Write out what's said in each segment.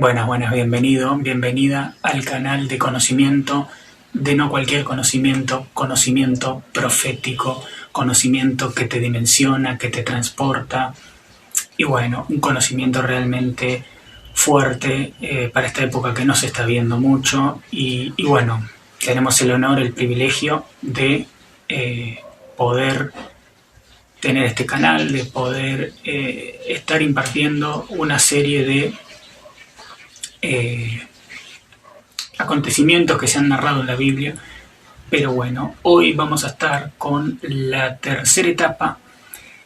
Buenas, bienvenido, bienvenida al canal de conocimiento, de no cualquier conocimiento, conocimiento profético, conocimiento que te dimensiona, que te transporta, y bueno, un conocimiento realmente fuerte para esta época que no se está viendo mucho, y bueno, tenemos el honor, el privilegio de poder tener este canal, de poder estar impartiendo una serie de acontecimientos que se han narrado en la Biblia. Pero bueno, hoy vamos a estar con la tercera etapa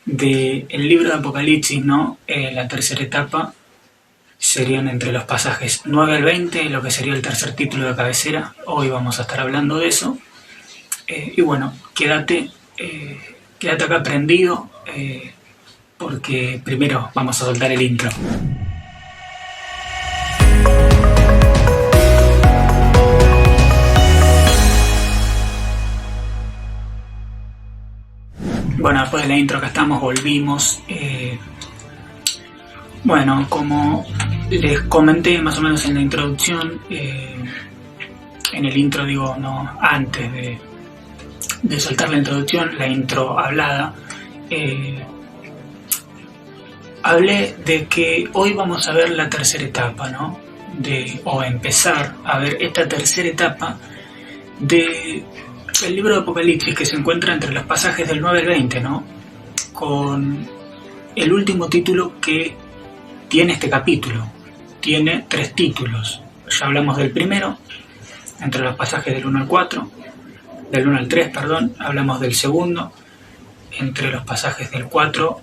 del libro de Apocalipsis, ¿no? La tercera etapa serían entre los pasajes 9 al 20, lo que sería el tercer título de cabecera. Hoy vamos a estar hablando de eso. Y bueno, quédate acá prendido, porque primero vamos a soltar el intro. Bueno, después de la intro acá estamos, volvimos. Bueno, como les comenté más o menos en la introducción, en el intro digo, no, antes de soltar la introducción, la intro hablada, hablé de que hoy vamos a ver la tercera etapa, ¿no? O empezar a ver esta tercera etapa de el libro de Apocalipsis, que se encuentra entre los pasajes del 9 al 20, ¿no? Con el último título que tiene este capítulo. Tiene 3 títulos. Ya hablamos del primero, entre los pasajes del 1 al 4, del 1 al 3, perdón. Hablamos del segundo, entre los pasajes del 4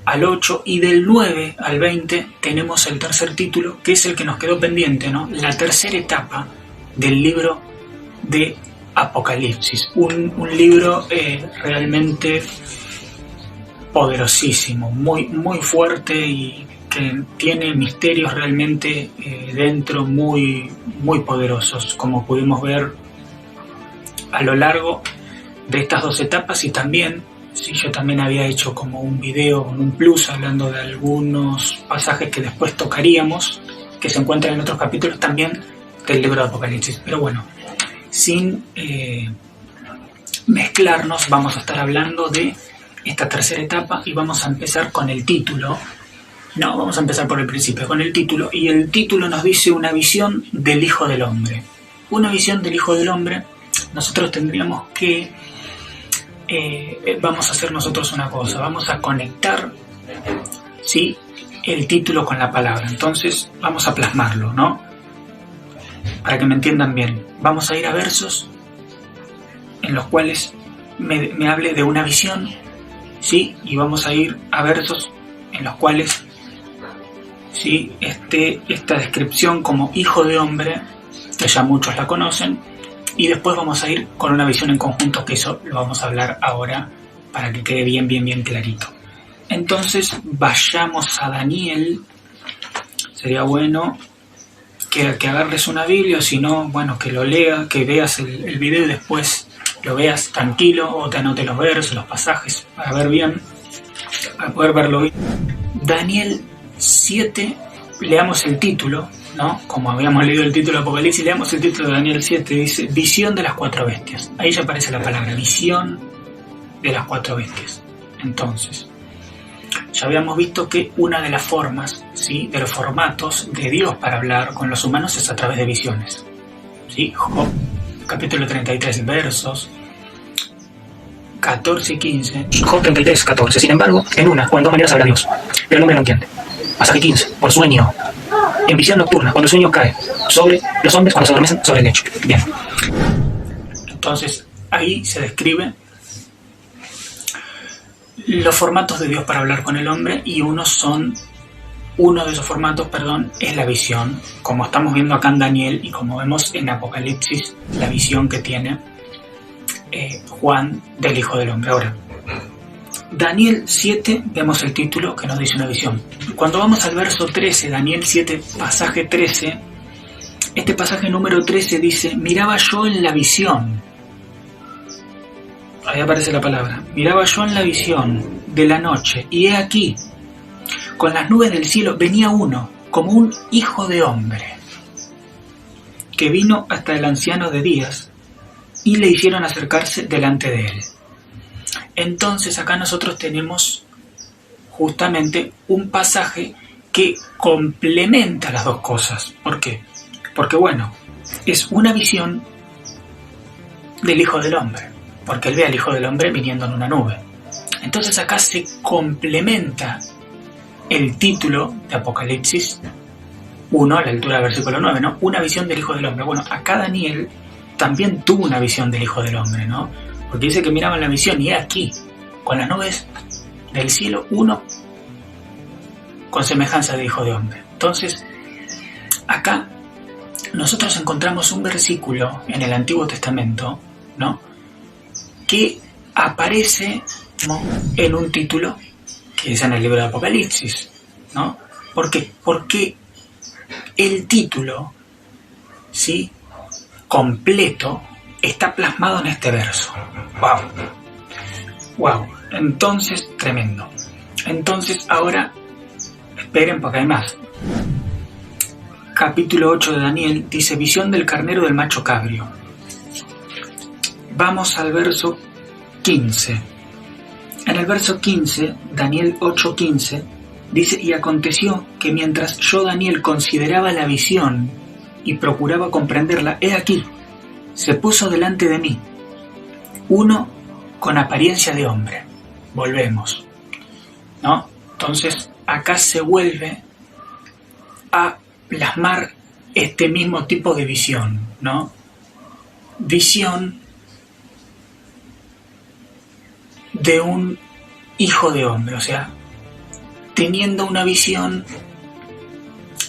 al 8, y del 9 al 20 tenemos el tercer título, que es el que nos quedó pendiente, ¿no? La tercera etapa del libro de Apocalipsis, un libro realmente poderosísimo, muy fuerte, y que tiene misterios realmente dentro muy poderosos, como pudimos ver a lo largo de estas 2 etapas. Y también, yo también había hecho como un video con un plus hablando de algunos pasajes que después tocaríamos, que se encuentran en otros capítulos también del libro de Apocalipsis. Pero bueno, sin mezclarnos, vamos a estar hablando de esta tercera etapa y vamos a empezar con el título. No, vamos a empezar por el principio, con el título. Y el título nos dice: una visión del Hijo del Hombre. Una visión del Hijo del Hombre. Nosotros tendríamos que vamos a hacer nosotros una cosa, vamos a conectar, ¿sí?, el título con la palabra. Entonces vamos a plasmarlo, ¿no? Para que me entiendan bien, vamos a ir a versos en los cuales me hable de una visión, ¿sí? Y vamos a ir a versos en los cuales, ¿sí?, esta descripción como Hijo de Hombre, que ya muchos la conocen. Y después vamos a ir con una visión en conjunto, que eso lo vamos a hablar ahora para que quede bien clarito. Entonces vayamos a Daniel. Sería bueno que agarres una Biblia, o si no, bueno, que lo leas, que veas el video y después lo veas tranquilo, o te anotes los versos, los pasajes, para ver bien, para poder verlo bien. Daniel 7, leamos el título, ¿no? Como habíamos leído el título de Apocalipsis, leamos el título de Daniel 7, dice: visión de las 4 bestias. Ahí ya aparece la palabra, visión de las 4 bestias. Entonces, ya habíamos visto que una de las formas, ¿sí?, de los formatos de Dios para hablar con los humanos es a través de visiones, ¿sí? Job, capítulo 33, versos 14 y 15. Job 33, 14. Sin embargo, en una o en 2 maneras habla Dios, pero el hombre no entiende. Pasaje 15. Por sueño. En visión nocturna, cuando el sueño cae sobre los hombres, cuando se adormecen sobre el lecho. Bien. Entonces, ahí se describe los formatos de Dios para hablar con el hombre, y uno de esos formatos, es la visión, como estamos viendo acá en Daniel y como vemos en Apocalipsis, la visión que tiene Juan del Hijo del Hombre. Ahora, Daniel 7, vemos el título que nos dice una visión. Cuando vamos al verso 13, Daniel 7, pasaje 13, este pasaje número 13 dice: miraba yo en la visión. Ahí aparece la palabra. Miraba yo en la visión de la noche, y he aquí, con las nubes del cielo venía uno como un hijo de hombre, que vino hasta el anciano de días y le hicieron acercarse delante de él. Entonces acá nosotros tenemos justamente un pasaje que complementa las dos cosas. ¿Por qué? Porque bueno, es una visión del Hijo del Hombre, porque él ve al Hijo del Hombre viniendo en una nube. Entonces acá se complementa el título de Apocalipsis 1 a la altura del versículo 9, ¿no? Una visión del Hijo del Hombre. Bueno, acá Daniel también tuvo una visión del Hijo del Hombre, ¿no? Porque dice que miraban la visión y aquí, con las nubes del cielo, uno con semejanza de Hijo de Hombre. Entonces, acá nosotros encontramos un versículo en el Antiguo Testamento, ¿no?, que aparece, ¿no?, en un título que es en el libro de Apocalipsis, ¿no? ¿Por qué? Porque el título, ¿sí?, completo está plasmado en este verso. ¡Wow! Entonces, tremendo. Entonces, ahora, esperen porque hay más. Capítulo 8 de Daniel dice: visión del carnero del macho cabrio. Vamos al verso 15. En el verso 15, Daniel 8:15, dice: y aconteció que mientras yo, Daniel, consideraba la visión y procuraba comprenderla, he aquí, se puso delante de mí uno con apariencia de hombre. Volvemos, ¿no? Entonces, acá se vuelve a plasmar este mismo tipo de visión, ¿no? Visión de un hijo de hombre, o sea, teniendo una visión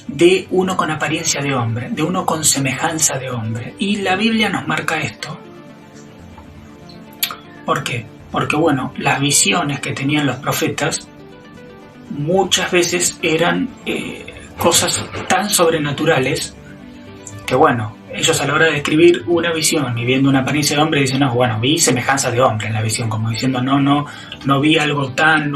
de uno con apariencia de hombre, de uno con semejanza de hombre. Y la Biblia nos marca esto. ¿Por qué? Porque, bueno, las visiones que tenían los profetas muchas veces eran cosas tan sobrenaturales que, bueno, ellos a la hora de escribir una visión y viendo una apariencia de hombre dicen: no, bueno, vi semejanza de hombre en la visión, como diciendo no vi algo tan,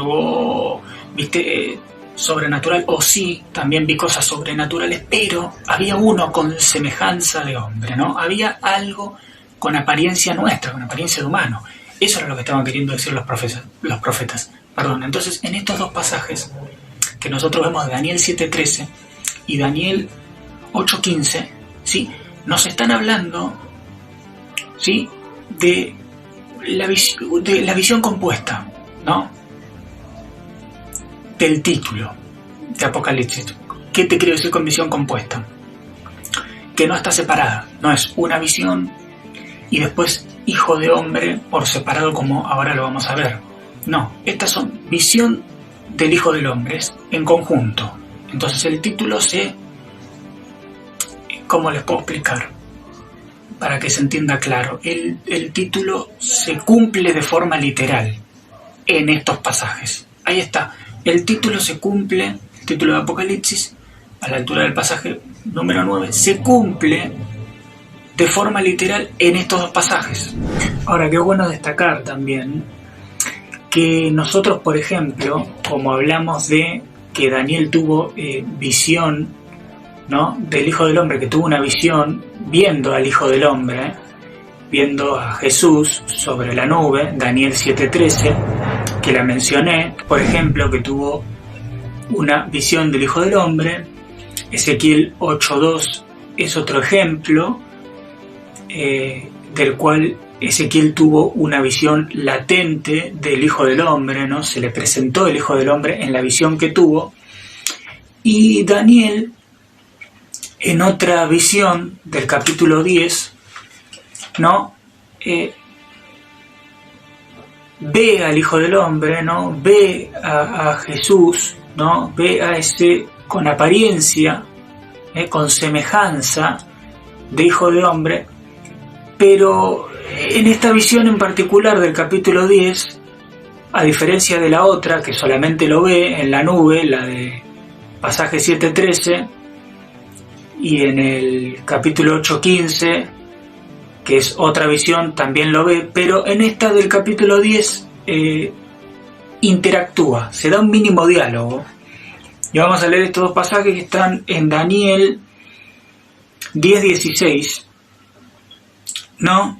sobrenatural, o sí, también vi cosas sobrenaturales, pero había uno con semejanza de hombre, ¿no? Había algo con apariencia nuestra, con apariencia de humano. Eso era lo que estaban queriendo decir los profetas. Entonces, en estos dos pasajes que nosotros vemos de Daniel 7:13 y Daniel 8:15, ¿sí?, nos están hablando, ¿sí?, de la visión compuesta, ¿no?, del título de Apocalipsis. ¿Qué te quiero decir con visión compuesta? Que no está separada, no es una visión y después hijo de hombre por separado, como ahora lo vamos a ver. No, estas son visión del Hijo del Hombre en conjunto. Entonces el título ¿cómo les puedo explicar? Para que se entienda claro, el título se cumple de forma literal en estos pasajes. Ahí está, el título se cumple, el título de Apocalipsis, a la altura del pasaje número 9, se cumple de forma literal en estos dos pasajes. Ahora, qué bueno destacar también que nosotros, por ejemplo, como hablamos de que Daniel tuvo visión, ¿no?, del Hijo del Hombre, que tuvo una visión viendo al Hijo del Hombre, viendo a Jesús sobre la nube, Daniel 7:13, que la mencioné, por ejemplo, que tuvo una visión del Hijo del Hombre. Ezequiel 8:2 es otro ejemplo del cual Ezequiel tuvo una visión latente del Hijo del Hombre, ¿no? Se le presentó el Hijo del Hombre en la visión que tuvo. Y Daniel, en otra visión del capítulo 10, ¿no?, ve al Hijo del Hombre, ¿no?, ve a Jesús, ¿no?, ve a ese con apariencia, con semejanza de Hijo de Hombre. Pero en esta visión en particular del capítulo 10, a diferencia de la otra, que solamente lo ve en la nube, la de pasaje 7:13, y en el capítulo 8:15, que es otra visión, también lo ve, pero en esta del capítulo 10 interactúa, se da un mínimo diálogo Y vamos a leer estos dos pasajes que están en Daniel 10:16, ¿no?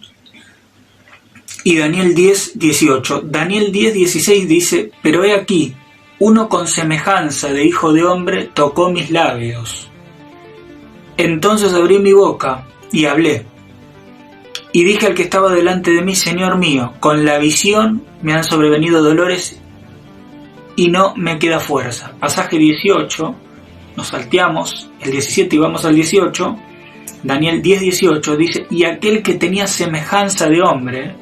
Y Daniel 10:18. Daniel 10:16 dice: pero he aquí, uno con semejanza de hijo de hombre tocó mis labios. Entonces abrí mi boca y hablé. Y dije al que estaba delante de mí: Señor mío, con la visión me han sobrevenido dolores y no me queda fuerza. Pasaje 18, nos salteamos el 17 y vamos al 18. Daniel 10:18 dice: y aquel que tenía semejanza de hombre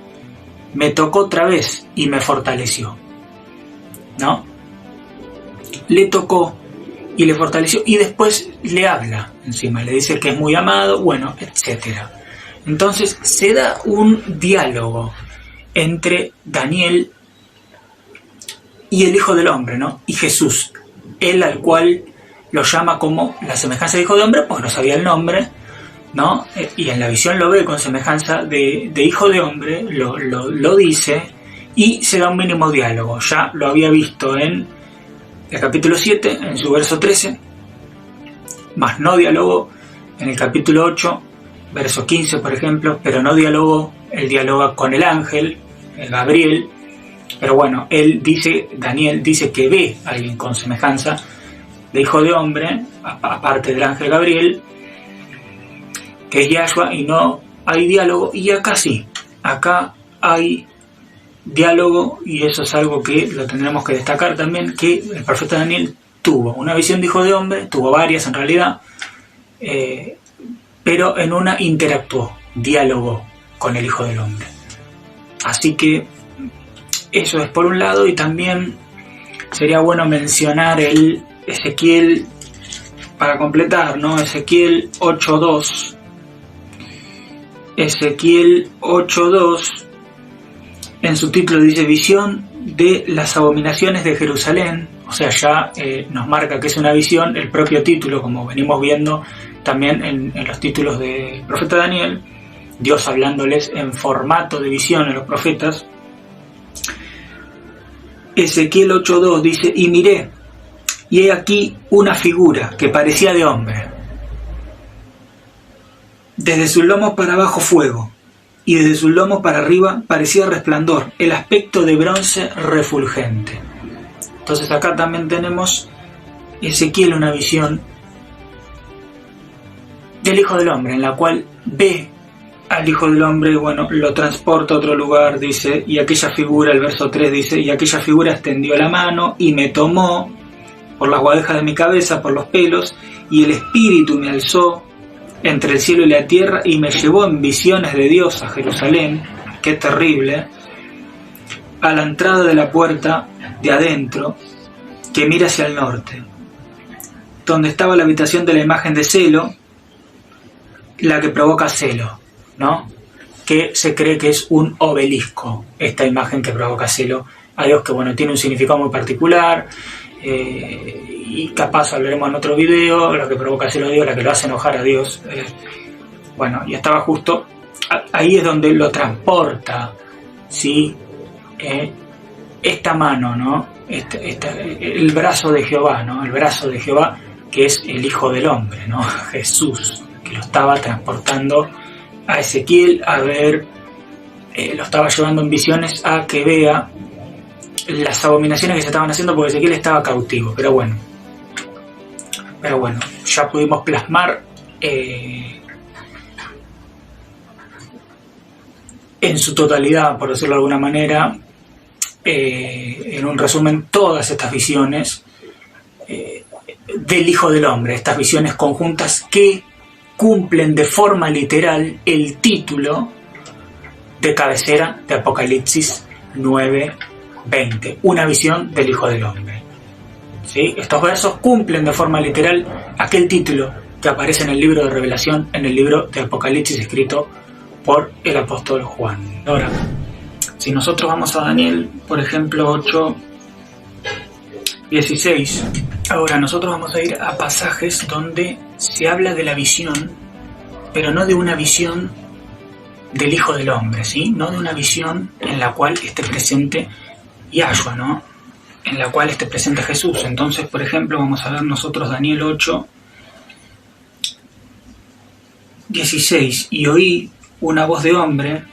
me tocó otra vez y me fortaleció. ¿No? Le tocó y le fortaleció, y después le habla encima, le dice que es muy amado, bueno, etcétera. Entonces se da un diálogo entre Daniel y el Hijo del Hombre, ¿no? Y Jesús, él al cual lo llama como la semejanza de Hijo de Hombre, pues no sabía el nombre, ¿no? Y en la visión lo ve con semejanza de Hijo de Hombre, lo dice, y se da un mínimo diálogo. Ya lo había visto en el capítulo 7, en su verso 13, más no dialogó en el capítulo 8, verso 15, por ejemplo, pero no dialogó, él dialoga con el ángel, Gabriel, pero bueno, Daniel dice que ve a alguien con semejanza de Hijo de Hombre, aparte del ángel Gabriel, que es Yahshua, y no hay diálogo, y acá sí, acá hay diálogo, y eso es algo que lo tendremos que destacar también, que el profeta Daniel tuvo una visión de Hijo de Hombre, tuvo varias en realidad, pero en una interactuó, dialogó con el Hijo del Hombre. Así que eso es por un lado, y también sería bueno mencionar el Ezequiel para completar, ¿no? Ezequiel 8:2. Ezequiel 8:2, en su título dice: visión de las abominaciones de Jerusalén. O sea, ya nos marca que es una visión, el propio título, como venimos viendo también en los títulos del profeta Daniel, Dios hablándoles en formato de visión a los profetas. Ezequiel 8:2 dice: y miré, y he aquí una figura que parecía de hombre. Desde sus lomos para abajo fuego, y desde sus lomos para arriba parecía resplandor, el aspecto de bronce refulgente. Entonces acá también tenemos Ezequiel, una visión del Hijo del Hombre, en la cual ve al Hijo del Hombre, bueno, lo transporta a otro lugar, dice, y aquella figura, el verso 3 dice: y aquella figura extendió la mano y me tomó por las guadejas de mi cabeza, por los pelos, y el Espíritu me alzó entre el cielo y la tierra y me llevó en visiones de Dios a Jerusalén, qué terrible, a la entrada de la puerta de adentro, que mira hacia el norte, donde estaba la habitación de la imagen de celo, la que provoca celo, ¿no? Que se cree que es un obelisco, esta imagen que provoca celo a Dios, que bueno, tiene un significado muy particular, y capaz hablaremos en otro video, lo que provoca celo a Dios, la que lo hace enojar a Dios. Bueno, y estaba justo, ahí es donde lo transporta, ¿sí? Esta mano, ¿no? El brazo de Jehová, ¿no? El brazo de Jehová, que es el Hijo del Hombre, ¿no? Jesús, que lo estaba transportando a Ezequiel a ver, lo estaba llevando en visiones a que vea las abominaciones que se estaban haciendo, porque Ezequiel estaba cautivo. Pero bueno, ya pudimos plasmar en su totalidad, por decirlo de alguna manera, en un resumen, todas estas visiones del Hijo del Hombre, estas visiones conjuntas que cumplen de forma literal el título de cabecera de Apocalipsis 9:20, una visión del Hijo del Hombre. ¿Sí? Estos versos cumplen de forma literal aquel título que aparece en el libro de Revelación, en el libro de Apocalipsis escrito por el apóstol Juan. Ahora, si nosotros vamos a Daniel, por ejemplo, 8:16, ahora nosotros vamos a ir a pasajes donde se habla de la visión, pero no de una visión del Hijo del Hombre, ¿sí? No de una visión en la cual esté presente Yahshua, ¿no? en la cual esté presente Jesús. Entonces, por ejemplo, vamos a ver nosotros Daniel 8, 16. Y oí una voz de hombre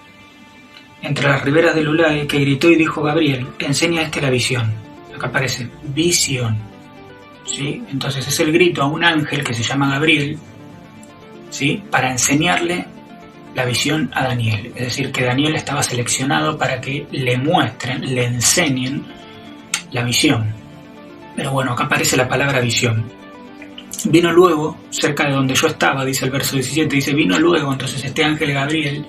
entre las riberas del Ulai que gritó y dijo: Gabriel, enseña a este la visión. Acá aparece visión, ¿sí? Entonces es el grito a un ángel que se llama Gabriel, ¿sí? Para enseñarle la visión a Daniel. Es decir, que Daniel estaba seleccionado para que le muestren, le enseñen la visión. Pero bueno, acá aparece la palabra visión. Vino luego, cerca de donde yo estaba, dice el verso 17, dice, vino luego, entonces este ángel Gabriel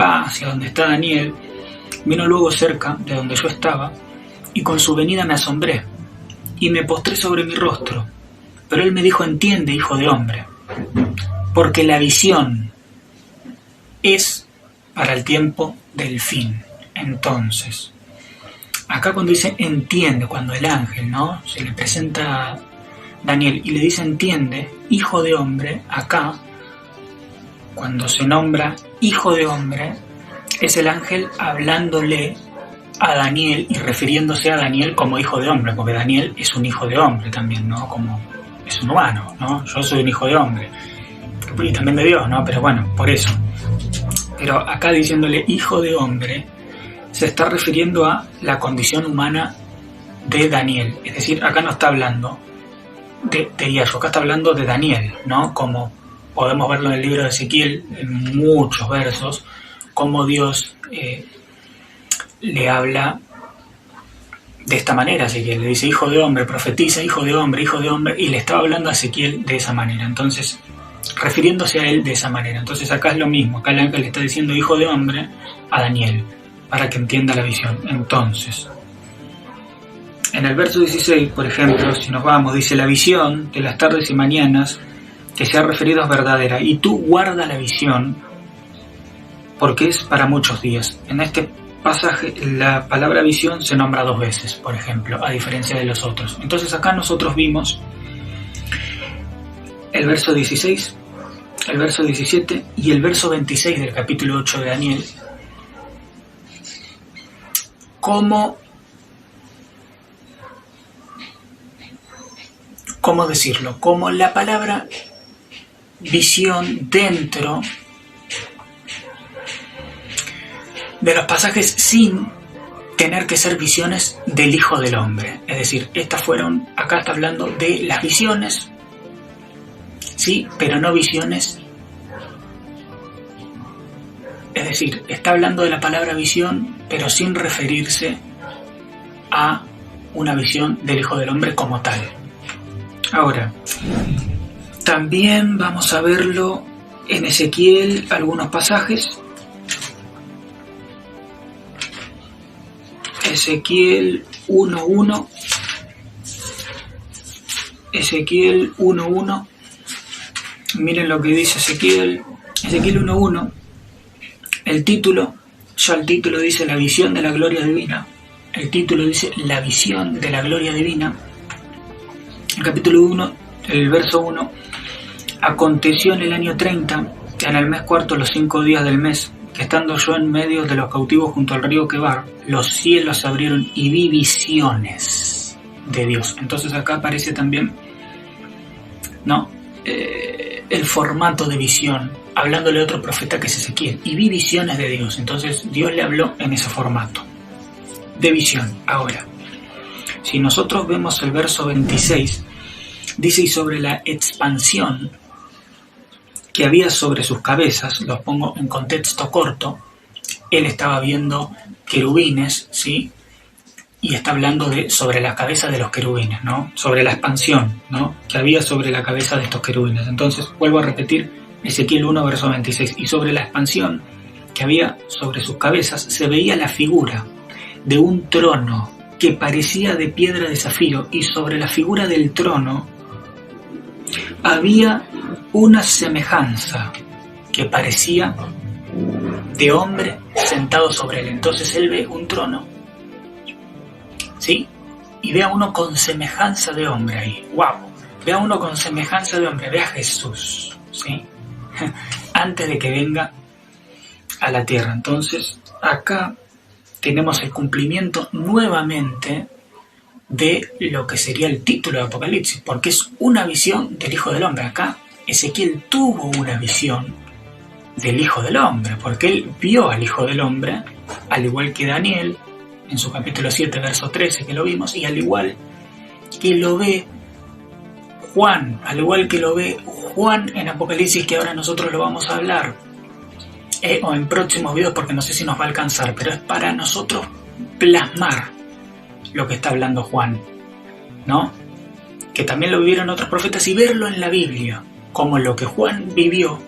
va hacia donde está Daniel, vino luego cerca de donde yo estaba, y con su venida me asombré, y me postré sobre mi rostro. Pero él me dijo, entiende, hijo de hombre, porque la visión es para el tiempo del fin. Entonces, acá cuando dice entiende, cuando el ángel, ¿no?, se le presenta a Daniel y le dice entiende, hijo de hombre, acá, cuando se nombra hijo de hombre, es el ángel hablándole a Daniel y refiriéndose a Daniel como hijo de hombre, porque Daniel es un hijo de hombre también, ¿no? Como es un humano, ¿no? Yo soy un hijo de hombre. Y también de Dios, ¿no? Pero bueno, por eso. Pero acá diciéndole hijo de hombre, se está refiriendo a la condición humana de Daniel. Es decir, acá no está hablando de hierro, acá está hablando de Daniel, ¿no? Como podemos verlo en el libro de Ezequiel, en muchos versos, cómo Dios le habla de esta manera a Ezequiel. Le dice, hijo de hombre, profetiza, hijo de hombre, y le estaba hablando a Ezequiel de esa manera. Entonces, refiriéndose a él de esa manera. Entonces acá es lo mismo, acá el ángel le está diciendo hijo de hombre a Daniel, para que entienda la visión. Entonces, en el verso 16, por ejemplo, si nos vamos, dice, la visión de las tardes y mañanas que se ha referido es verdadera, y tú guarda la visión, porque es para muchos días. En este pasaje, la palabra visión se nombra 2 veces, por ejemplo, a diferencia de los otros. Entonces acá nosotros vimos el verso 16, el verso 17 y el verso 26 del capítulo 8 de Daniel, ¿cómo decirlo? Como la palabra visión dentro de los pasajes sin tener que ser visiones del Hijo del Hombre. Es decir, acá está hablando de las visiones, sí, pero no visiones. Es decir, está hablando de la palabra visión, pero sin referirse a una visión del Hijo del Hombre como tal. Ahora, también vamos a verlo en Ezequiel, algunos pasajes. Ezequiel 1.1. Ezequiel 1.1. Miren lo que dice Ezequiel 1.1. El título dice la visión de la gloria divina. El título dice la visión de la gloria divina. El capítulo 1, el verso 1. Aconteció en el año 30, en el mes cuarto, los 5 días del mes, que estando yo en medio de los cautivos junto al río Quebar, los cielos se abrieron y vi visiones de Dios. Entonces acá aparece también, ¿no?, el formato de visión, hablándole a otro profeta que es Ezequiel, y vi visiones de Dios. Entonces Dios le habló en ese formato de visión. Ahora, si nosotros vemos el verso 26, dice, y sobre la expansión que había sobre sus cabezas, los pongo en contexto corto, él estaba viendo querubines, ¿sí? Y está hablando sobre la cabeza de los querubines, ¿no? Sobre la expansión, ¿no?, que había sobre la cabeza de estos querubines. Entonces, vuelvo a repetir, Ezequiel 1, verso 26, y sobre la expansión que había sobre sus cabezas se veía la figura de un trono que parecía de piedra de zafiro, y sobre la figura del trono había una semejanza que parecía de hombre sentado sobre él. Entonces él ve un trono, ¿sí?, y ve a uno con semejanza de hombre ahí. ¡Wow! Ve a uno con semejanza de hombre, ve a Jesús, ¿sí?, antes de que venga a la tierra. Entonces acá tenemos el cumplimiento nuevamente de lo que sería el título de Apocalipsis, porque es una visión del Hijo del Hombre. Acá Ezequiel tuvo una visión del Hijo del Hombre, porque él vio al Hijo del Hombre, al igual que Daniel, en su capítulo 7, verso 13, que lo vimos, y al igual que lo ve Juan, al igual que lo ve Juan en Apocalipsis, que ahora nosotros lo vamos a hablar, o en próximos videos, porque no sé si nos va a alcanzar, pero es para nosotros plasmar lo que está hablando Juan, ¿no? Que también lo vivieron otros profetas, y verlo en la Biblia, como lo que Juan vivió,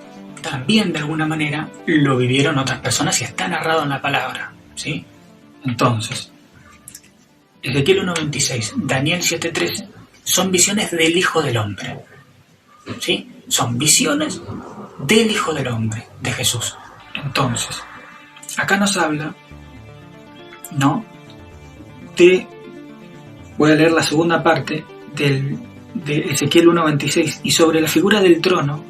también de alguna manera lo vivieron otras personas y está narrado en la palabra, ¿sí? Entonces, Ezequiel 1:26, Daniel 7:13, son visiones del Hijo del Hombre, ¿sí? Son visiones del Hijo del Hombre, de Jesús. Entonces, acá nos habla, ¿no? Voy a leer la segunda parte de Ezequiel 1:26, y sobre la figura del trono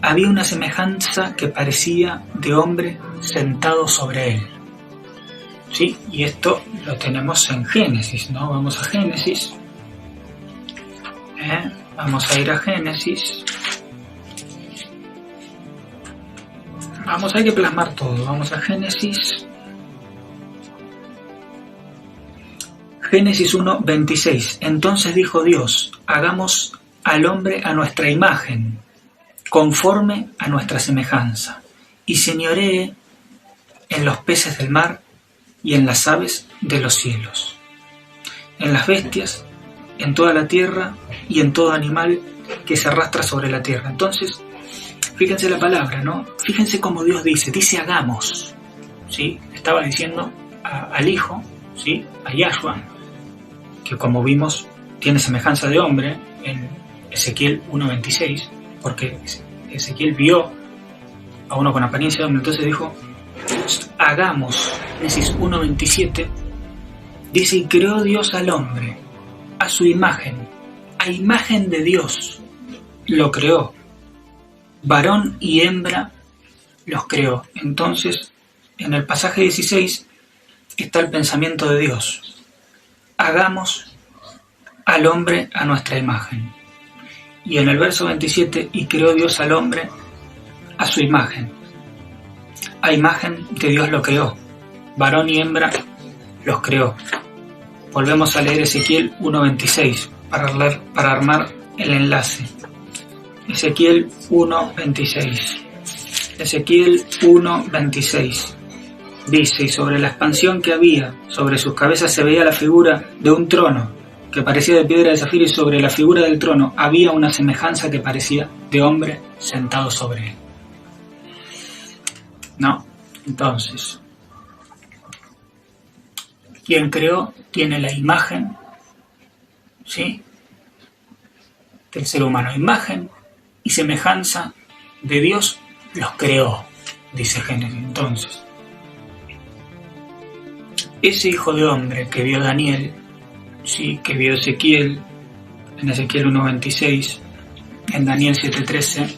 había una semejanza que parecía de hombre sentado sobre él. ¿Sí? Y esto lo tenemos en Génesis, ¿no? Vamos a Génesis. Vamos a ir a Génesis. Hay que plasmar todo. Vamos a Génesis. Génesis 1:26. Entonces dijo Dios, hagamos al hombre a nuestra imagen, conforme a nuestra semejanza, y señoree en los peces del mar y en las aves de los cielos, en las bestias, en toda la tierra y en todo animal que se arrastra sobre la tierra. Entonces, fíjense la palabra, ¿no? Fíjense cómo Dios dice hagamos, ¿sí? Estaba diciendo al Hijo, ¿sí? A Yahshua, que como vimos tiene semejanza de hombre en Ezequiel 1:26, porque Ezequiel vio a uno con apariencia de hombre, entonces dijo, hagamos. Génesis 1:27 dice, y creó Dios al hombre a su imagen, a imagen de Dios lo creó, varón y hembra los creó. Entonces, en el pasaje 16 está el pensamiento de Dios, hagamos al hombre a nuestra imagen. Y en el verso 27, y creó Dios al hombre a su imagen. A imagen de Dios lo creó. Varón y hembra los creó. Volvemos a leer Ezequiel 1:26 para armar el enlace. Ezequiel 1:26. Ezequiel 1:26. Dice, y sobre la expansión que había, sobre sus cabezas se veía la figura de un trono, que parecía de piedra de zafiro, y sobre la figura del trono había una semejanza que parecía de hombre sentado sobre él. ¿No? Entonces, quien creó tiene la imagen, ¿sí?, del ser humano. Imagen y semejanza de Dios los creó, dice Génesis. Entonces, ese Hijo de Hombre que vio Daniel, sí, que vio Ezequiel, en Ezequiel 1:26, en Daniel 7:13,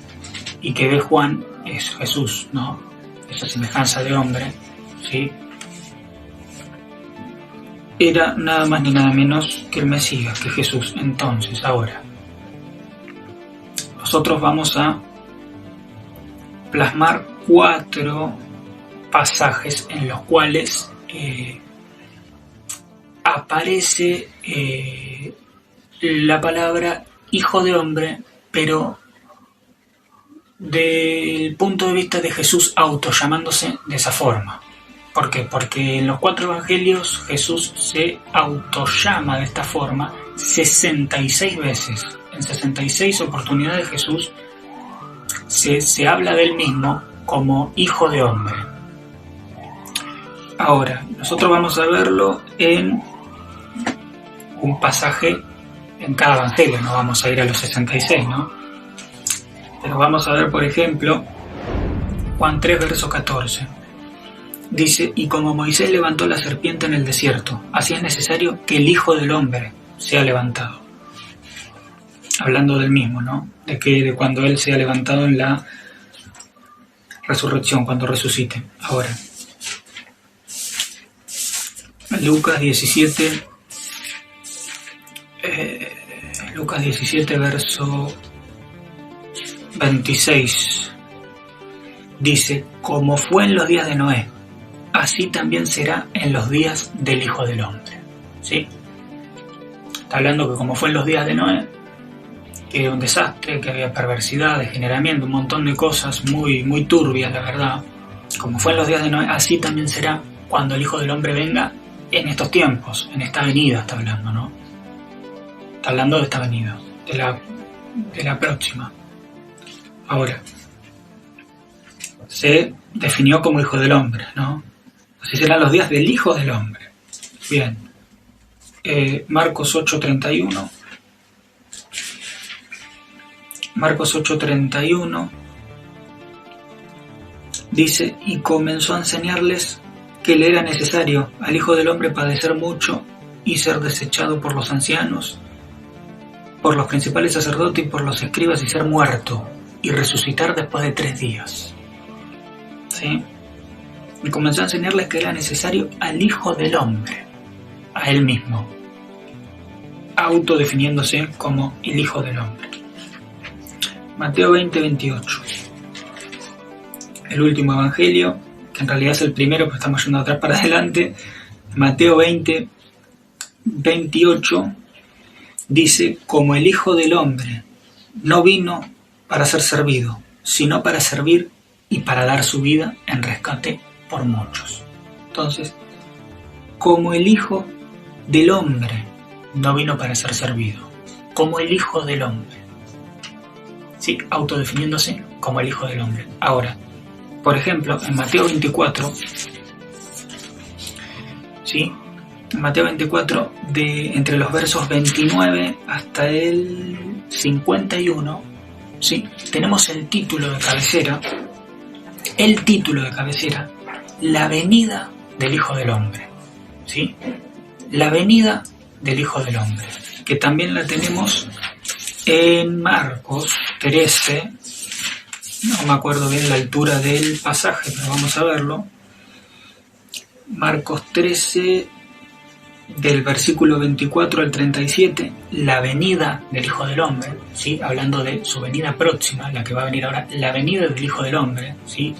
y que ve Juan, es Jesús, ¿no? Esa semejanza de hombre, ¿sí? Era nada más ni nada menos que el Mesías, que Jesús. Entonces, ahora, nosotros vamos a plasmar 4 pasajes en los cuales aparece la palabra Hijo de Hombre, pero del punto de vista de Jesús autollamándose de esa forma. ¿Por qué? Porque en los 4 evangelios Jesús se autollama de esta forma 66 veces. En 66 oportunidades Jesús se habla de él mismo como Hijo de Hombre. Ahora, nosotros vamos a verlo en un pasaje en cada evangelio, no vamos a ir a los 66, ¿no? Pero vamos a ver, por ejemplo, Juan 3, verso 14. Dice, y como Moisés levantó la serpiente en el desierto, así es necesario que el Hijo del Hombre sea levantado. Hablando del mismo, ¿no? De cuando Él sea levantado en la resurrección, cuando resucite. Ahora, Lucas 17, Lucas 17, verso 26. Dice, como fue en los días de Noé, así también será en los días del Hijo del Hombre. ¿Sí? Está hablando que como fue en los días de Noé, que era un desastre, que había perversidad, degeneramiento, un montón de cosas muy, muy turbias, la verdad. Como fue en los días de Noé, así también será cuando el Hijo del Hombre venga en estos tiempos, en esta venida está hablando, ¿no? Está hablando de esta venida, de la próxima. Ahora, se definió como Hijo del Hombre, ¿no? Así serán los días del Hijo del Hombre. Bien. Marcos 8:31. Marcos 8:31 dice, y comenzó a enseñarles que le era necesario al Hijo del Hombre padecer mucho y ser desechado por los ancianos, por los principales sacerdotes y por los escribas y ser muerto y resucitar después de 3 días. ¿Sí? Y comenzó a enseñarles que era necesario al Hijo del Hombre, a él mismo, autodefiniéndose como el Hijo del Hombre. Mateo 20:28. El último evangelio, que en realidad es el primero, pero estamos yendo atrás para adelante. Mateo 20:28 dice, como el Hijo del Hombre no vino para ser servido, sino para servir y para dar su vida en rescate por muchos. Entonces, como el Hijo del Hombre no vino para ser servido, como el Hijo del Hombre. Sí, autodefiniéndose como el Hijo del Hombre. Ahora, por ejemplo, en Mateo 24, ¿sí? En Mateo 24, entre los versos 29 hasta el 51, ¿sí? Tenemos el título de cabecera, la venida del Hijo del Hombre, ¿sí? La venida del Hijo del Hombre, que también la tenemos en Marcos 13, no me acuerdo bien la altura del pasaje, pero vamos a verlo. Marcos 13, del versículo 24 al 37, la venida del Hijo del Hombre, ¿sí? Hablando de su venida próxima, la que va a venir ahora, la venida del Hijo del Hombre, ¿sí?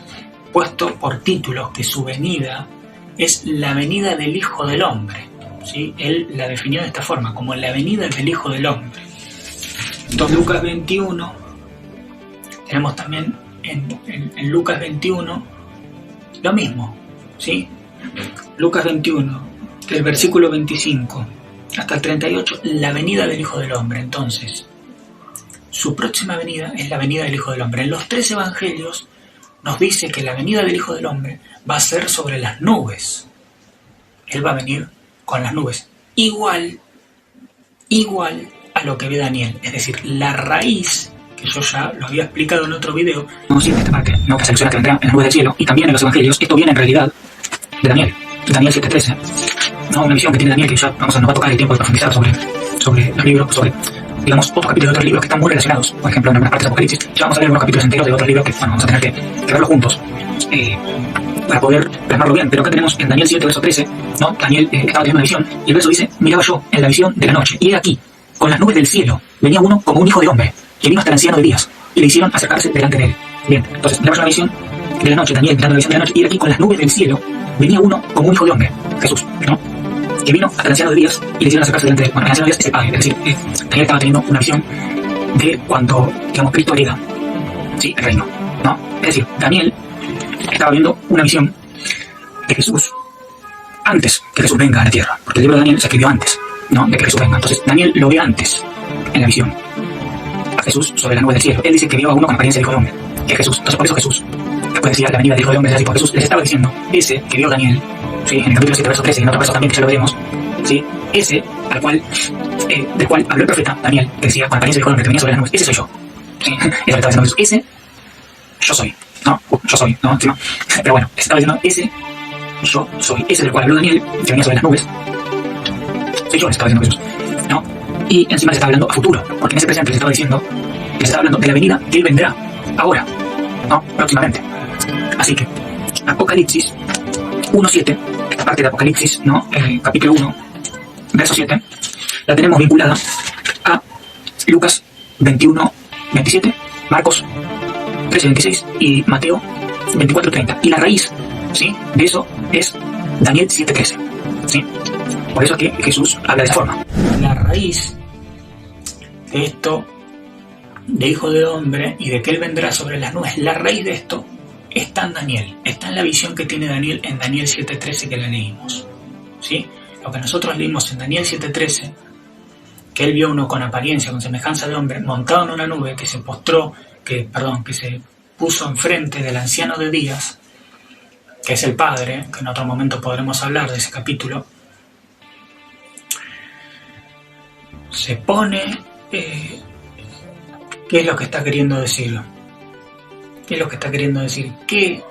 Puesto por títulos que su venida es la venida del Hijo del Hombre, ¿sí? Él la definió de esta forma, como la venida del Hijo del Hombre. Entonces, Lucas 21, tenemos también en Lucas 21 lo mismo, ¿sí? Lucas 21, del versículo 25 hasta el 38, la venida del Hijo del Hombre. Entonces, su próxima venida es la venida del Hijo del Hombre. En los 3 evangelios nos dice que la venida del Hijo del Hombre va a ser sobre las nubes. Él va a venir con las nubes. Igual a lo que ve Daniel. Es decir, la raíz, que yo ya lo había explicado en otro video. No, sí, en esta parte, no, que se menciona que vendrá en las nubes del cielo, y también en los evangelios, esto viene en realidad de Daniel 7:13. No, una visión que tiene Daniel, que ya nos va a tocar el tiempo de profundizar sobre los libros, sobre, digamos, otros capítulos de otros libros que están muy relacionados. Por ejemplo, en algunas partes de Apocalipsis, ya vamos a leer algunos capítulos enteros de otros libros que, bueno, vamos a tener que verlos juntos para poder plasmarlo bien. Pero acá tenemos en Daniel 7, verso 13, ¿no? Daniel estaba teniendo una visión, y el verso dice, miraba yo en la visión de la noche, y he aquí, con las nubes del cielo, venía uno como un hijo de hombre, que vino hasta el anciano de días, y le hicieron acercarse delante de él. Bien, entonces, miraba yo la visión de la noche, Daniel mirando la visión de la noche, y aquí con las nubes del cielo, venía uno como un hijo de hombre, Jesús, ¿no? Que vino hasta el anciano de días y le hicieron acercarse delante de él. Bueno, el anciano de días es el padre, es decir, Daniel estaba teniendo una visión de cuando, digamos, Cristo hereda, ¿sí? El reino, ¿no? Es decir, Daniel estaba viendo una visión de Jesús antes que Jesús venga a la tierra, porque el libro de Daniel se escribió antes, ¿no? De que Jesús venga. Entonces, Daniel lo ve antes, en la visión, a Jesús sobre la nube del cielo. Él dice que vio a uno con apariencia de hijo de hombre, que es Jesús. Entonces, por eso Jesús, después decía la venida del hijo de hombre, es así, porque Jesús les estaba diciendo, ese que vio Daniel, ¿sí? En el capítulo 7, verso 13, y en otro verso también que ya lo veremos, ¿sí? Ese al cual, del cual habló el profeta Daniel, que decía, con apariencia de hijo de hombre, que venía sobre las nubes, ese soy yo. ¿Sí? Eso le estaba diciendo Jesús, ese, yo soy, ¿no? Yo soy, ¿no? Encima. Pero bueno, estaba diciendo, ese, yo soy, ese del cual habló Daniel, que venía sobre las nubes, soy yo, le estaba diciendo Jesús, ¿no? Y encima se está hablando a futuro, porque en ese presente se estaba diciendo que se está hablando de la venida que él vendrá ahora, ¿no? Próximamente. Así que, Apocalipsis 1:7, esta parte de Apocalipsis, ¿no? Capítulo 1, verso 7, la tenemos vinculada a Lucas 21, 27, Marcos 13, 26 y Mateo 24, 30. Y la raíz, ¿sí?, de eso es Daniel 7, 13. ¿Sí? Por eso es que Jesús habla de esa forma. La raíz de esto, de hijo de hombre y de que él vendrá sobre las nubes, la raíz de esto está en Daniel, está en la visión que tiene Daniel en Daniel 7:13 que la leímos, ¿sí? Lo que nosotros leímos en Daniel 7:13, que él vio uno con apariencia, con semejanza de hombre, montado en una nube, que se postró, que se puso enfrente del anciano de días, que es el Padre, que en otro momento podremos hablar de ese capítulo, se pone... ¿qué es lo que está queriendo decir? ¿Qué es lo que está queriendo decir? Que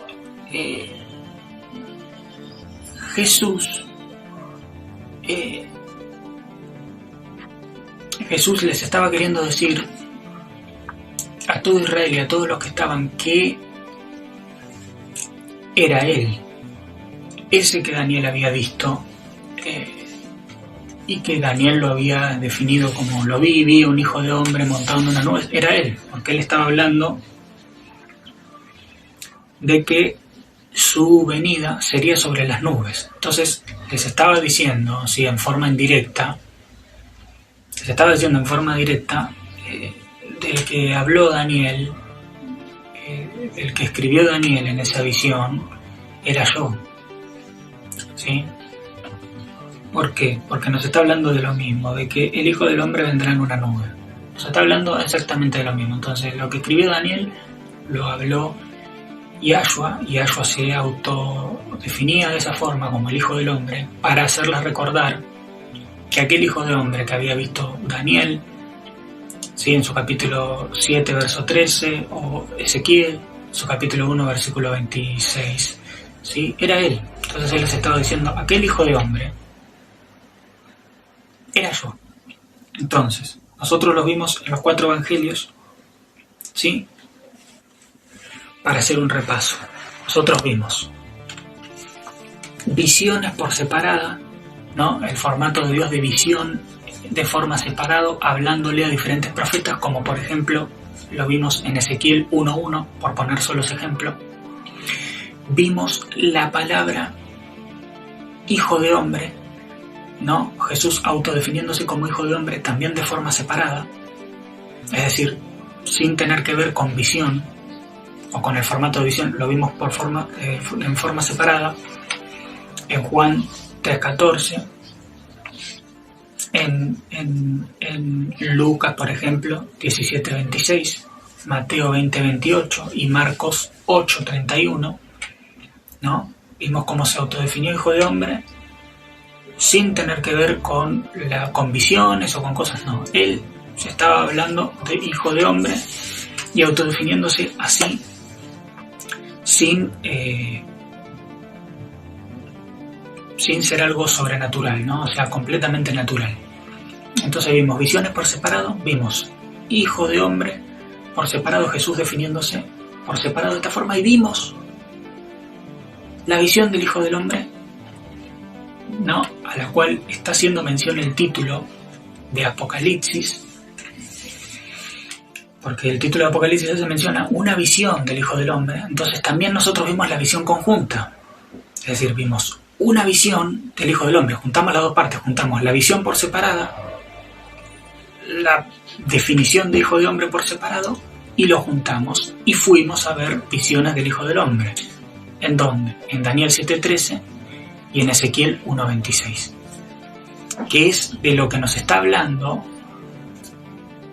Jesús les estaba queriendo decir a todo Israel y a todos los que estaban que era Él, ese que Daniel había visto, y que Daniel lo había definido como lo vi un hijo de hombre montado en una nube, era Él, porque Él estaba hablando de que su venida sería sobre las nubes. Entonces les estaba diciendo, sí, en forma indirecta, del que habló Daniel, el que escribió Daniel en esa visión, era yo, ¿sí? ¿Por qué? Porque nos está hablando de lo mismo, de que el Hijo del Hombre vendrá en una nube. Nos está hablando exactamente de lo mismo. Entonces, lo que escribió Daniel lo habló Yahshua, y Yahshua se autodefinía de esa forma como el Hijo del Hombre para hacerles recordar que aquel Hijo de Hombre que había visto Daniel, ¿sí?, en su capítulo 7, verso 13, o Ezequiel, su capítulo 1, versículo 26, ¿sí?, era Él. Entonces Él les estaba diciendo, aquel Hijo de Hombre era yo. Entonces, nosotros lo vimos en los 4 evangelios, ¿sí?, para hacer un repaso. Nosotros vimos visiones por separada, ¿no?, el formato de Dios de visión de forma separada, hablándole a diferentes profetas, como por ejemplo lo vimos en Ezequiel 1:1, por poner solo ese ejemplo. Vimos la palabra Hijo de Hombre, ¿no?, Jesús autodefiniéndose como Hijo de Hombre también de forma separada, es decir, sin tener que ver con visión o con el formato de visión, lo vimos en forma separada en Juan 3:14, en Lucas, por ejemplo, 17:26, Mateo 20:28 y Marcos 8:31, ¿no? Vimos cómo se autodefinió Hijo de Hombre sin tener que ver con visiones o con cosas, no. Él se estaba hablando de Hijo de Hombre y autodefiniéndose así, sin ser algo sobrenatural, ¿no? O sea, completamente natural. Entonces vimos visiones por separado, vimos Hijo de Hombre por separado, Jesús definiéndose por separado de esta forma, y vimos la visión del Hijo del Hombre, ¿no?, a la cual está haciendo mención el título de Apocalipsis, porque el título de Apocalipsis se menciona una visión del Hijo del Hombre. Entonces también nosotros vimos la visión conjunta, es decir, vimos una visión del Hijo del Hombre, juntamos las dos partes, juntamos la visión por separada, la definición de Hijo de Hombre por separado, y lo juntamos y fuimos a ver visiones del Hijo del Hombre. ¿En dónde? En Daniel 7:13 y en Ezequiel 1:26, que es de lo que nos está hablando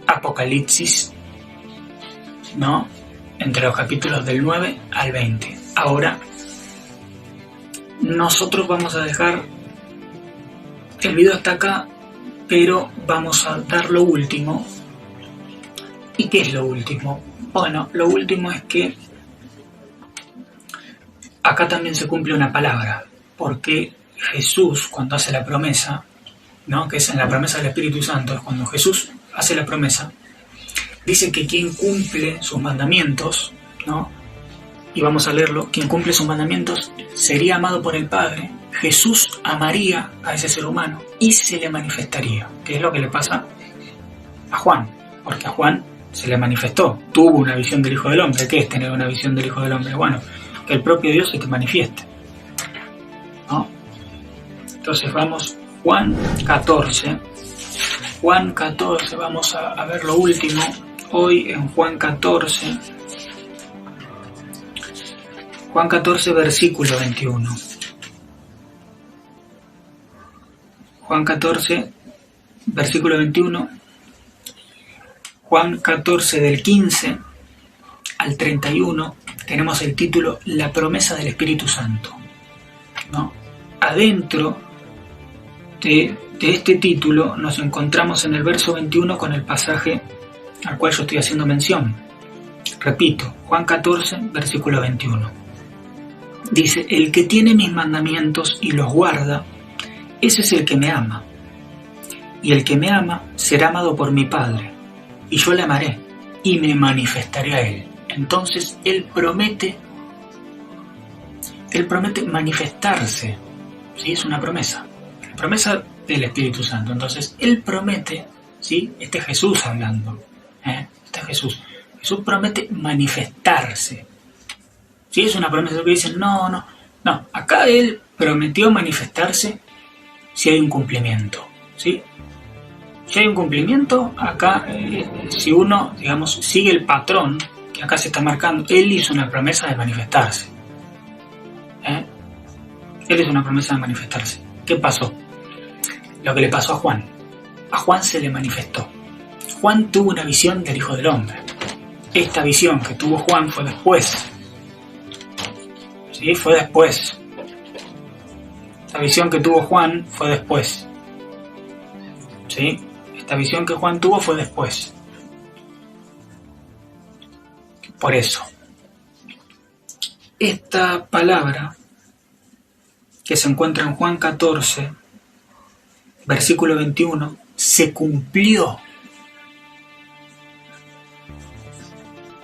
Apocalipsis, ¿no?, entre los capítulos del 9 al 20. Ahora, nosotros vamos a dejar el video hasta acá, pero vamos a dar lo último. ¿Y qué es lo último? Bueno, lo último es que acá también se cumple una palabra, porque Jesús, cuando hace la promesa, ¿no?, que es en la promesa del Espíritu Santo, es cuando Jesús hace la promesa, dice que quien cumple sus mandamientos, ¿no?, y vamos a leerlo, quien cumple sus mandamientos sería amado por el Padre, Jesús amaría a ese ser humano y se le manifestaría, que es lo que le pasa a Juan, porque a Juan se le manifestó, tuvo una visión del Hijo del Hombre. ¿Qué es tener una visión del Hijo del Hombre? Bueno, que el propio Dios se te manifieste, ¿no? Entonces vamos, Juan 14, vamos a ver lo último, hoy en Juan 14, versículo 21. Juan 14, versículo 21. Juan 14 del 15 al 31 tenemos el título La promesa del Espíritu Santo, ¿no? Adentro de este título nos encontramos en el verso 21 con el pasaje al cual yo estoy haciendo mención. Repito, Juan 14, versículo 21. Dice, el que tiene mis mandamientos y los guarda, ese es el que me ama. Y el que me ama será amado por mi Padre. Y yo le amaré y me manifestaré a él. Entonces él promete manifestarse. ¿Sí? Es una promesa. La promesa del Espíritu Santo. Entonces él promete, ¿sí? Este es Jesús hablando. Este es Jesús. Jesús promete manifestarse. ¿Sí? Es una promesa que dicen, no. Acá él prometió manifestarse si hay un cumplimiento. ¿Sí? Si hay un cumplimiento, acá, si uno, digamos, sigue el patrón que acá se está marcando, él hizo una promesa de manifestarse. Él hizo una promesa de manifestarse. ¿Qué pasó? Lo que le pasó a Juan. A Juan se le manifestó. Juan tuvo una visión del Hijo del Hombre. Esta visión que tuvo Juan fue después. ¿Sí? Fue después. Esta visión que tuvo Juan fue después. ¿Sí? Esta visión que Juan tuvo fue después. Por eso, esta palabra que se encuentra en Juan 14, versículo 21, se cumplió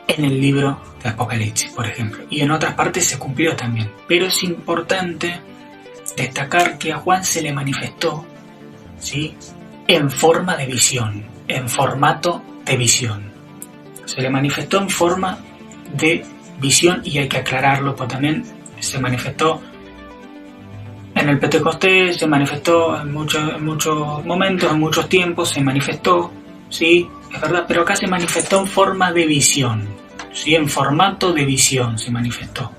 en el libro de Apocalipsis, por ejemplo. Y en otras partes se cumplió también. Pero es importante destacar que a Juan se le manifestó, ¿sí?, en forma de visión, en formato de visión. Se le manifestó en forma de visión, y hay que aclararlo, porque también se manifestó en el Pentecostés, se manifestó en muchos momentos, en muchos tiempos, se manifestó, ¿sí? Es verdad, pero acá se manifestó en forma de visión, ¿sí? En formato de visión se manifestó.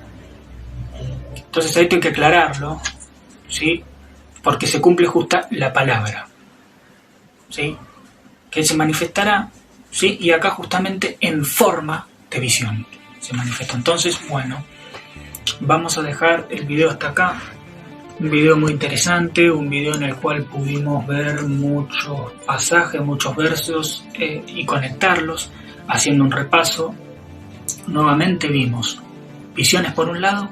Entonces esto hay que aclararlo, ¿sí? Porque se cumple justa la palabra, ¿sí? Que se manifestará, ¿sí? Y acá justamente en forma de visión se manifestó. Entonces, bueno, vamos a dejar el video hasta acá. Un video muy interesante, un video en el cual pudimos ver muchos pasajes, muchos versos y conectarlos, haciendo un repaso. Nuevamente vimos visiones por un lado,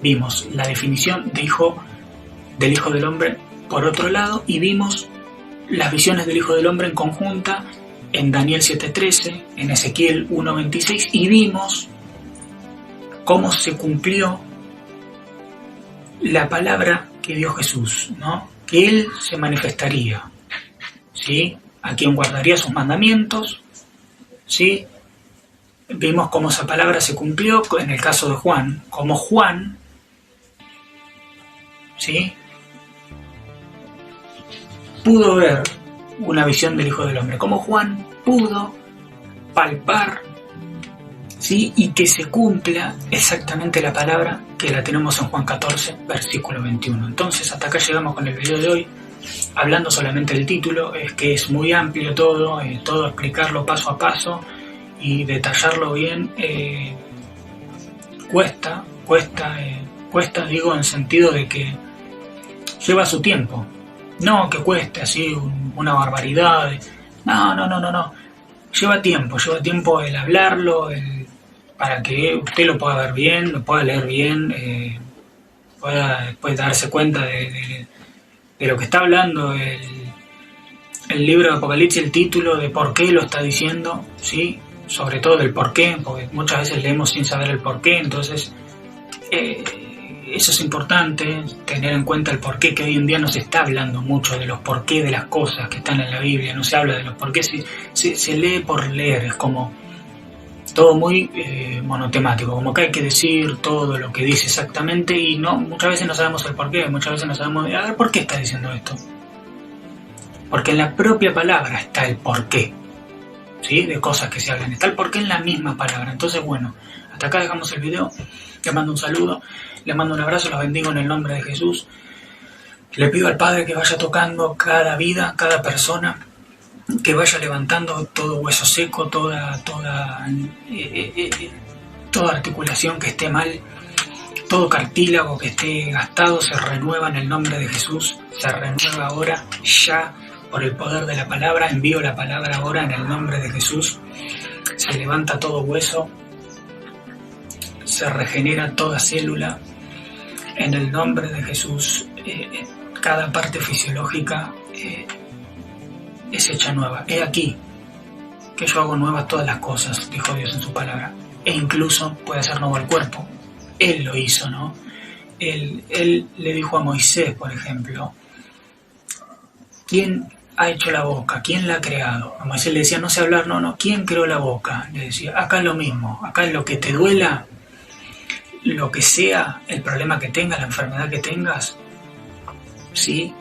vimos la definición del Hijo del Hombre por otro lado, y vimos las visiones del Hijo del Hombre en conjunta en Daniel 7:13, en Ezequiel 1:26, y vimos cómo se cumplió la palabra que dio Jesús, ¿no? Que Él se manifestaría, ¿sí? A quien guardaría sus mandamientos, ¿sí? Vimos cómo esa palabra se cumplió en el caso de Juan, como Juan, ¿sí?, pudo ver una visión del Hijo del Hombre, como Juan pudo palpar, ¿sí?, y que se cumpla exactamente la palabra que la tenemos en Juan 14, versículo 21. Entonces, hasta acá llegamos con el video de hoy, hablando solamente del título. Es que es muy amplio todo explicarlo paso a paso y detallarlo bien, cuesta, digo, en sentido de que lleva su tiempo. No que cueste así una barbaridad. No. Lleva tiempo el hablarlo, para que usted lo pueda ver bien, lo pueda leer bien, pueda después darse cuenta de lo que está hablando el libro de Apocalipsis, el título, de por qué lo está diciendo, ¿sí? Sobre todo del por qué, porque muchas veces leemos sin saber el por qué. Entonces eso es importante, tener en cuenta el porqué, que hoy en día no se está hablando mucho de los porqué de las cosas que están en la Biblia, no se habla de los porqué, se lee por leer, es como todo muy monotemático, como que hay que decir todo lo que dice exactamente y no, muchas veces no sabemos el porqué, muchas veces no sabemos, a ver, ¿por qué está diciendo esto? Porque en la propia palabra está el porqué, ¿sí? De cosas que se hablan, está el porqué en la misma palabra. Entonces, bueno, hasta acá dejamos el video. Les mando un saludo, les mando un abrazo, los bendigo en el nombre de Jesús. Le pido al Padre que vaya tocando cada vida, cada persona, que vaya levantando todo hueso seco, toda articulación que esté mal, todo cartílago que esté gastado, se renueva en el nombre de Jesús, se renueva ahora, ya, por el poder de la palabra. Envío la palabra ahora en el nombre de Jesús. Se levanta todo hueso, se regenera toda célula en el nombre de Jesús. Cada parte fisiológica es hecha nueva. He aquí que yo hago nuevas todas las cosas, dijo Dios en su palabra, e incluso puede hacer nuevo el cuerpo. Él lo hizo, ¿no? Él le dijo a Moisés, por ejemplo, ¿quién ha hecho la boca? ¿Quién la ha creado? A Moisés le decía, no sé hablar, no, ¿quién creó la boca? Le decía, acá es lo mismo, acá es lo que te duela, lo que sea, el problema que tengas, la enfermedad que tengas, ¿sí?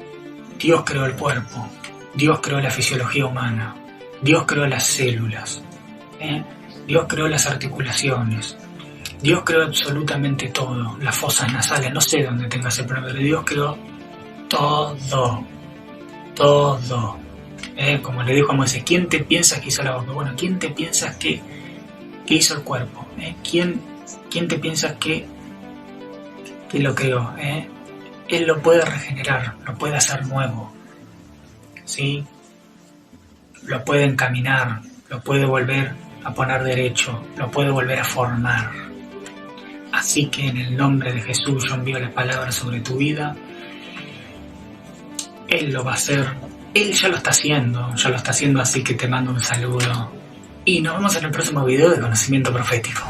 Dios creó el cuerpo, Dios creó la fisiología humana, Dios creó las células, Dios creó las articulaciones, Dios creó absolutamente todo, las fosas nasales, no sé dónde tengas el problema, pero Dios creó todo. Como le dijo a Moisés, ¿quién te piensas que hizo la boca? Bueno, ¿quién te piensas que hizo el cuerpo? ¿Quién te piensas que lo creó? Él lo puede regenerar, lo puede hacer nuevo, ¿sí? Lo puede encaminar, lo puede volver a poner derecho, lo puede volver a formar. Así que en el nombre de Jesús yo envío la palabra sobre tu vida. Él lo va a hacer, Él ya lo está haciendo, así que te mando un saludo. Y nos vemos en el próximo video de Conocimiento Profético.